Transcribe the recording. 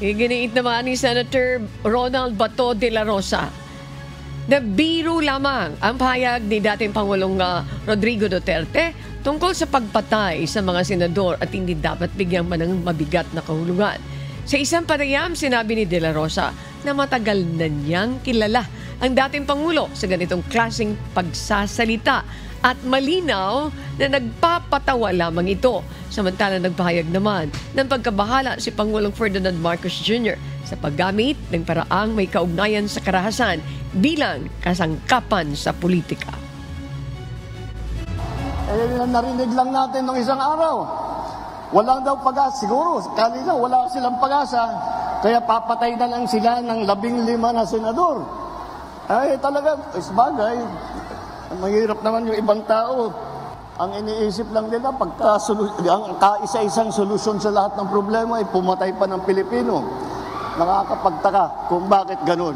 Iginiit naman ni Senator Ronald Bato de la Rosa na biro lamang ang pahayag ni dating Pangulong Rodrigo Duterte tungkol sa pagpatay sa mga senador at hindi dapat bigyan man ng mabigat na kahulugan. Sa isang panayam, sinabi ni De La Rosa na matagal na niyang kilala ang dating Pangulo sa ganitong klaseng pagsasalita at malinaw na nagpapatawa lamang ito. Samantala nagpahayag naman ng pagkabahala si Pangulong Ferdinand Marcos Jr. sa paggamit ng paraang may kaugnayan sa karahasan bilang kasangkapan sa politika. Narinig lang natin nung isang araw. Walang daw pag-asa. Siguro, kanina wala silang pag-asa. Kaya papatay na lang sila ng 15 na senador. Ay talaga, isbagay. Mahirap naman yung ibang tao. Ang iniisip lang nila, ang kaisa-isang solusyon sa lahat ng problema ay pumatay pa ng Pilipino. Nakakapagtaka kung bakit ganun.